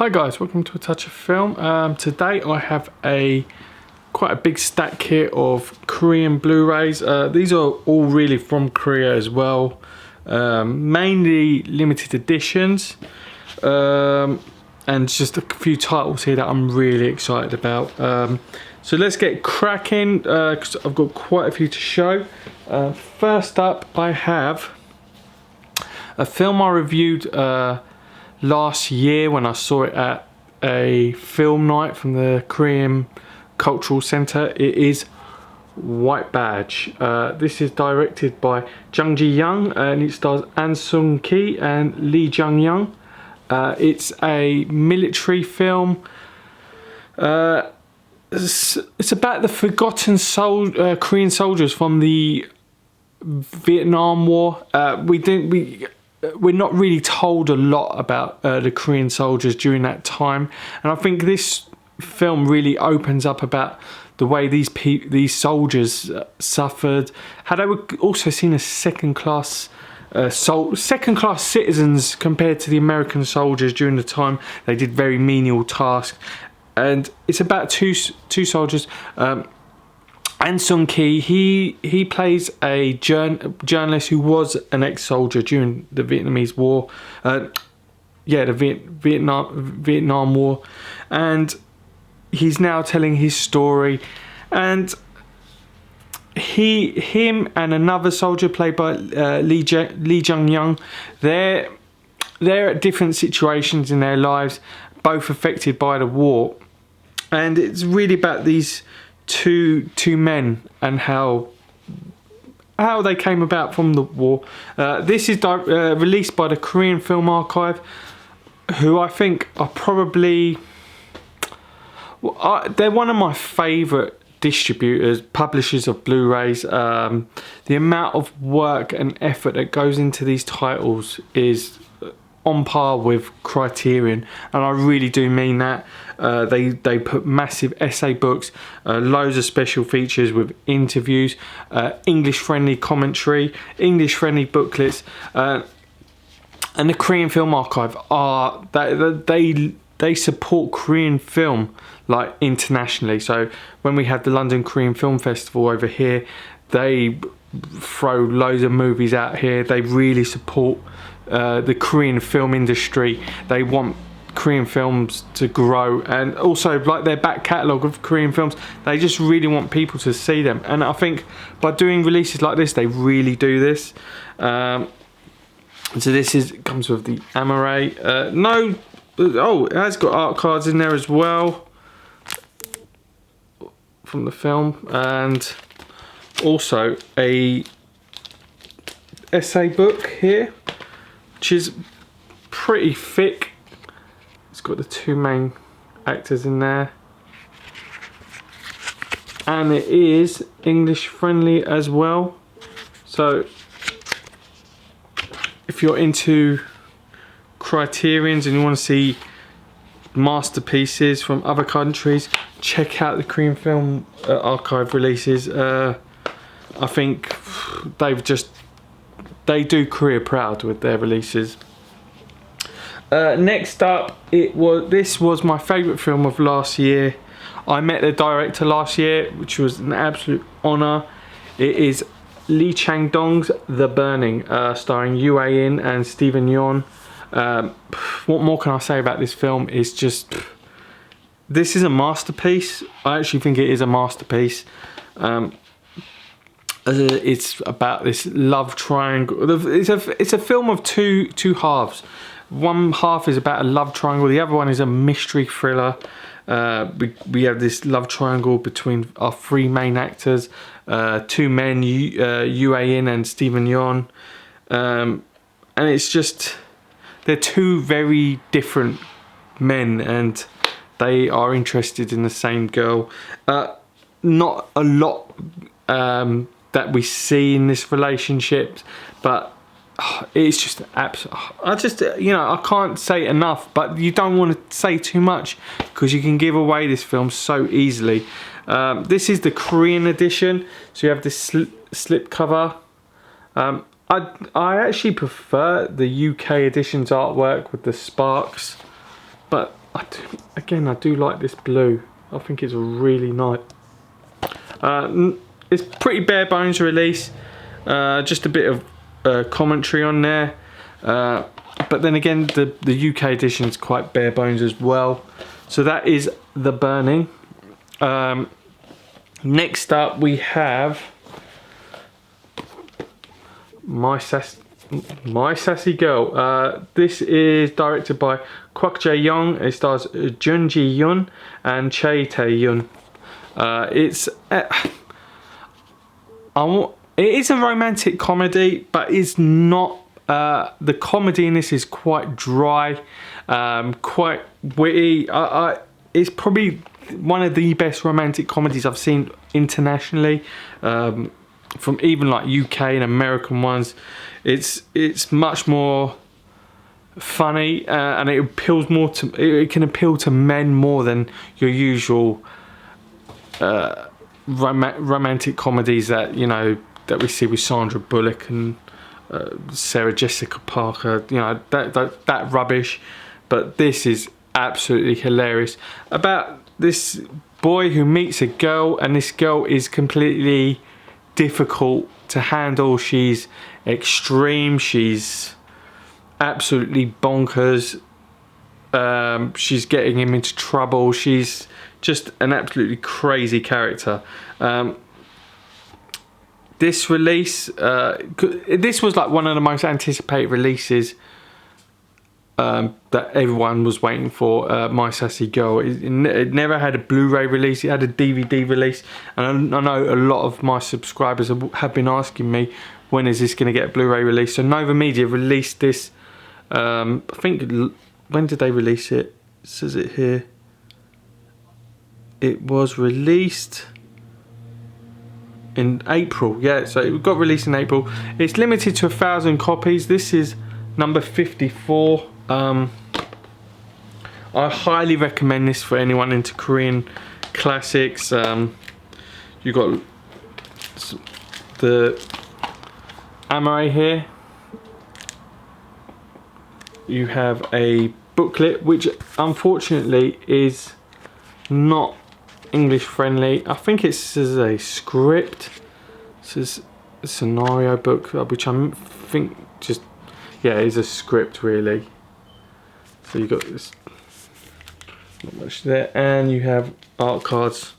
Hi guys, welcome to A Touch of Film. Today I have quite a big stack here of Korean Blu-rays. These are all really from Korea as well. Mainly limited editions. And just a few titles here that I'm really excited about. So let's get cracking because I've got quite a few to show. First up I have a film I reviewed last year when I saw it at a film night from the Korean Cultural Centre. It is White Badge. This is directed by Jung Ji-young and it stars An Sung-ki and Lee Jung-young. It's a military film. It's about the forgotten Korean soldiers from the Vietnam War. We're not really told a lot about the Korean soldiers during that time, and I think this film really opens up about the way these soldiers suffered, how they were also seen as second-class citizens compared to the American soldiers during the time. They did very menial tasks, and it's about two soldiers. An Sung-ki, he plays a journalist who was an ex-soldier during the Vietnamese War. The Vietnam War, and he's now telling his story. And him and another soldier played by Lee Jung-young, they're at different situations in their lives, both affected by the war, and it's really about these two men and how they came about from the war. This is released by the Korean Film Archive, who I think are probably they're one of my favourite publishers of Blu-rays. The amount of work and effort that goes into these titles is on par with Criterion, and I really do mean that. They put massive essay books, loads of special features with interviews, English friendly commentary, English friendly booklets, and the Korean Film Archive they support Korean film like internationally. So when we have the London Korean Film Festival over here, they throw loads of movies out here. They really support the Korean film industry. They want Korean films to grow, and also like their back catalogue of Korean films, they just really want people to see them, and I think by doing releases like this they really do this. So this comes with the Amore. It has got art cards in there as well from the film, and also a essay book here, which is pretty thick. It's got the two main actors in there, and it is English friendly as well. So if you're into Criterions and you want to see masterpieces from other countries, check out the Korean Film Archive releases. I think they do Korea proud with their releases. Next up, this was my favourite film of last year. I met the director last year, which was an absolute honour. It is Lee Chang-dong's The Burning, starring Yoo In and Steven Yeun. What more can I say about this film? It's just, this is a masterpiece. I actually think it is a masterpiece. It's about this love triangle. It's a film of two halves. One half is about a love triangle, the other one is a mystery thriller. We have this love triangle between our three main actors, two men, Yoo In and Steven Yeun, and it's just, they're two very different men and they are interested in the same girl. Not a lot that we see in this relationship, but it's just I can't say it enough, but you don't want to say too much because you can give away this film so easily. This is the Korean edition, so you have this slip cover. I actually prefer the UK edition's artwork with the sparks, but I do like this blue. I think it's really nice. It's pretty bare bones release. Just a bit of commentary on there. But then again, the UK edition is quite bare bones as well. So that is The Burning. Next up we have My Sassy Girl. This is directed by Kwak Jae-young. It stars Jun Ji-yoon and Chae Tae-yoon. It is a romantic comedy, but it's not. The comedy in this is quite dry, quite witty. It's probably one of the best romantic comedies I've seen internationally, from even like UK and American ones. It's much more funny, and it appeals more to. It can appeal to men more than your usual romantic comedies that that we see with Sandra Bullock and Sarah Jessica Parker. That rubbish. But this is absolutely hilarious about this boy who meets a girl, and this girl is completely difficult to handle. She's extreme. She's absolutely bonkers. She's getting him into trouble. She's just an absolutely crazy character. This release, this was like one of the most anticipated releases that everyone was waiting for. My Sassy Girl. It never had a Blu-ray release. It had a DVD release, and I know a lot of my subscribers have been asking me, when is this going to get a Blu-ray release? So Nova Media released this. I think, when did they release it? It says it here. It was released in April. Yeah, so it got released in April. It's limited to 1,000 copies. This is number 54. I highly recommend this for anyone into Korean classics. You got the Amare here. You have a booklet, which unfortunately is not English friendly. I think it says a script. It says a scenario book, which I think just, yeah, is a script really. So you got this, not much there, and you have art cards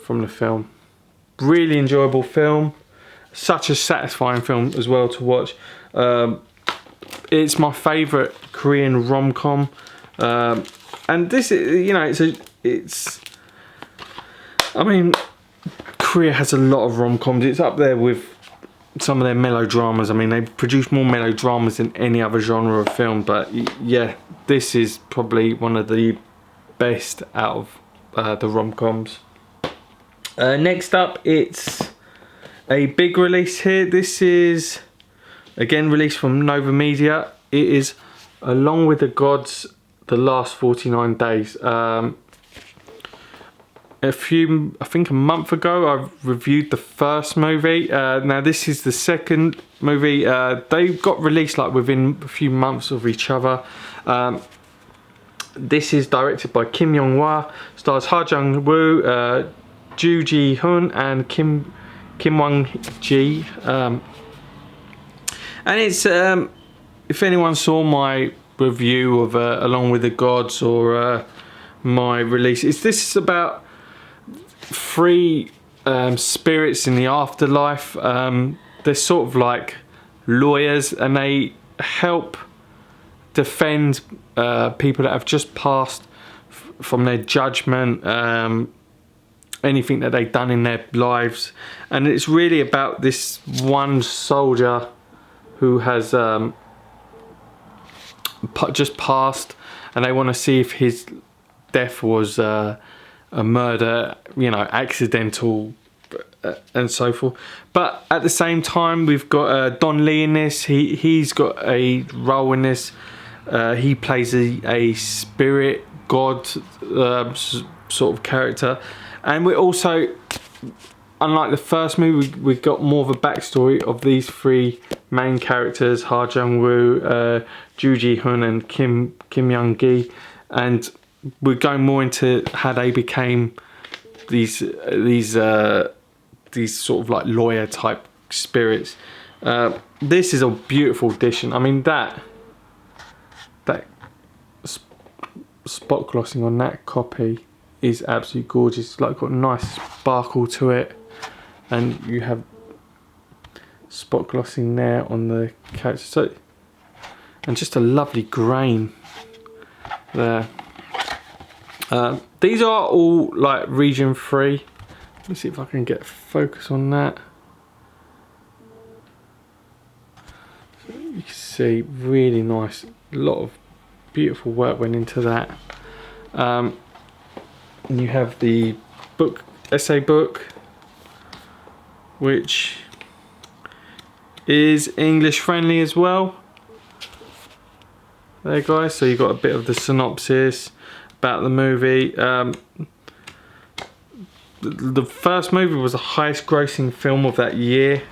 from the film. Really enjoyable film. Such a satisfying film as well to watch. It's my favourite Korean rom-com, and this, I mean, Korea has a lot of rom-coms. It's up there with some of their melodramas. I mean, they produce more melodramas than any other genre of film, but yeah, this is probably one of the best out of the rom-coms. Next up, it's a big release here. This is again released from Nova Media. It is Along with the Gods, The Last 49 Days. I think a month ago, I reviewed the first movie. Now this is the second movie. They got released like within a few months of each other. This is directed by Kim Yong-hwa, stars Ha Jung-woo, Joo Ji-hoon and Kim Won-ji. And it's, if anyone saw my review of Along with the Gods, or my release, this is about three spirits in the afterlife. They're sort of like lawyers, and they help defend people that have just passed from their judgment, anything that they've done in their lives. And it's really about this one soldier who has just passed, and they want to see if his death was a murder, accidental, and so forth. But at the same time, we've got Don Lee in this. He's got a role in this. He plays a spirit god sort of character, and we're also, unlike the first movie, we've got more of a backstory of these three main characters: Ha Jung-woo, Joo Ji-hoon, and Kim Young-gi. And we're going more into how they became these sort of like lawyer type spirits. This is a beautiful edition. I mean, that spot glossing on that copy is absolutely gorgeous. It's like got a nice sparkle to it, and you have spot glossing there on the character. So, and just a lovely grain there. These are all like region free. Let's see if I can get focus on that. So you can see really nice, a lot of beautiful work went into that. And you have the book, essay book, which is English friendly as well. There guys, so you got a bit of the synopsis about the movie. The first movie was the highest grossing film of that year,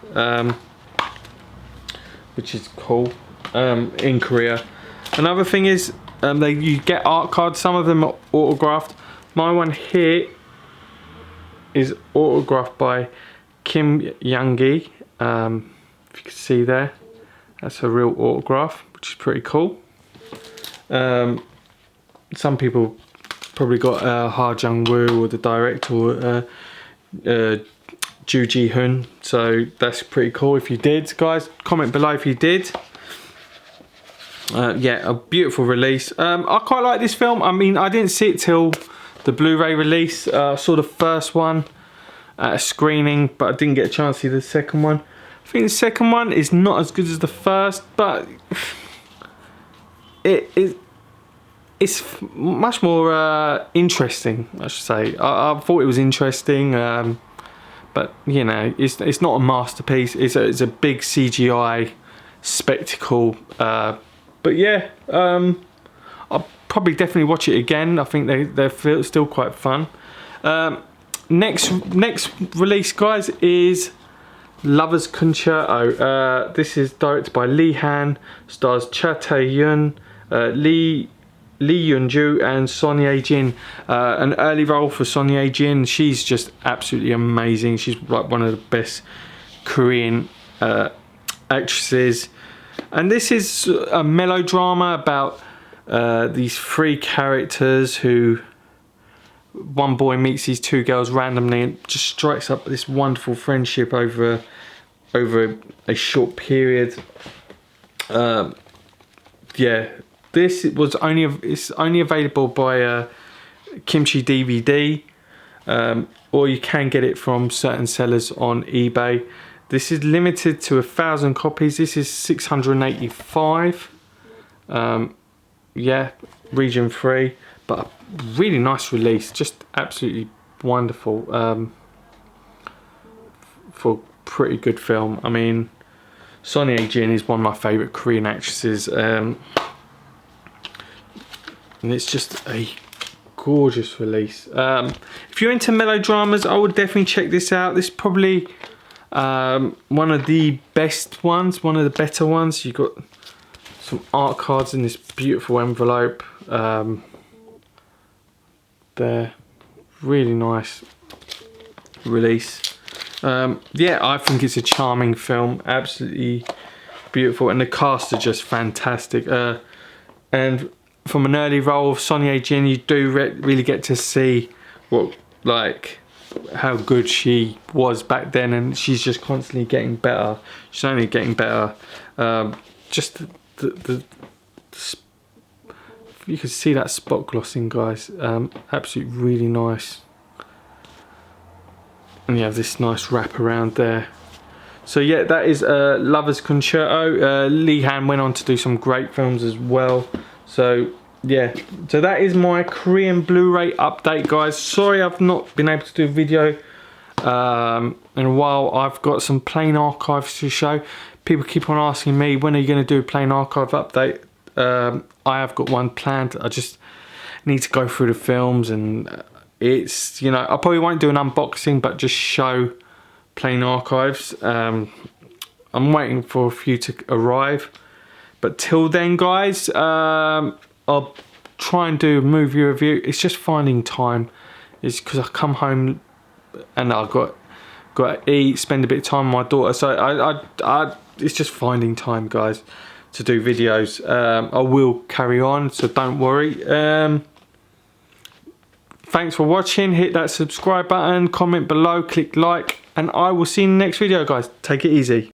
which is cool, in Korea. Another thing is you get art cards. Some of them are autographed. My one here is autographed by Kim Young-gi. If you can see there, that's a real autograph, which is pretty cool. Some people probably got Ha Jung-woo or the director, Ju Ji-hoon, so that's pretty cool. If you did, guys, comment below if you did. Yeah, a beautiful release. I quite like this film. I mean, I didn't see it till the Blu-ray release. I saw the first one at a screening, but I didn't get a chance to see the second one. I think the second one is not as good as the first, but it's much more interesting, I should say. I thought it was interesting, but you know, it's not a masterpiece. It's a big CGI spectacle. But yeah, I'll probably definitely watch it again. I think they're still quite fun. Next release, guys, is Lover's Concerto. This is directed by Lee Han, stars Cha Tae-yoon, Lee Yoon-ju and Son Ye-jin. An early role for Son Ye-jin. She's just absolutely amazing. She's like one of the best Korean actresses. And this is a melodrama about these three characters who, one boy meets these two girls randomly and just strikes up this wonderful friendship over a short period. Yeah, this it's only available by Kimchi DVD, or you can get it from certain sellers on eBay. This is limited to 1,000 copies. This is 685. Yeah, region free, but a really nice release. Just absolutely wonderful. For a pretty good film. I mean, Son Ye-jin is one of my favourite Korean actresses. And it's just a gorgeous release. If you're into melodramas, I would definitely check this out. This is probably one of the best ones, one of the better ones. You've got some art cards in this beautiful envelope. There, really nice release. Yeah, I think it's a charming film, absolutely beautiful, and the cast are just fantastic. And from an early role of Son Ye-jin, you do really get to see how good she was back then, and she's just constantly getting better. She's only getting better. Just you can see that spot glossing, guys. Absolutely really nice. And you have this nice wrap around there. So yeah, that is Lover's Concerto. Lee Han went on to do some great films as well. So yeah, so that is my Korean Blu-ray update, guys. Sorry I've not been able to do a video in a while. I've got some plain archives to show. People keep on asking me, when are you going to do a plain archive update? I have got one planned. I just need to go through the films, and it's, you know, I probably won't do an unboxing, but just show plain archives. I'm waiting for a few to arrive, but till then, guys, I'll try and do a movie review, it's just finding time. It's because I come home and I've got to eat, spend a bit of time with my daughter. So it's just finding time, guys, to do videos. I will carry on, so don't worry. Thanks for watching. Hit that subscribe button, comment below, click like, and I will see you in the next video, guys. Take it easy.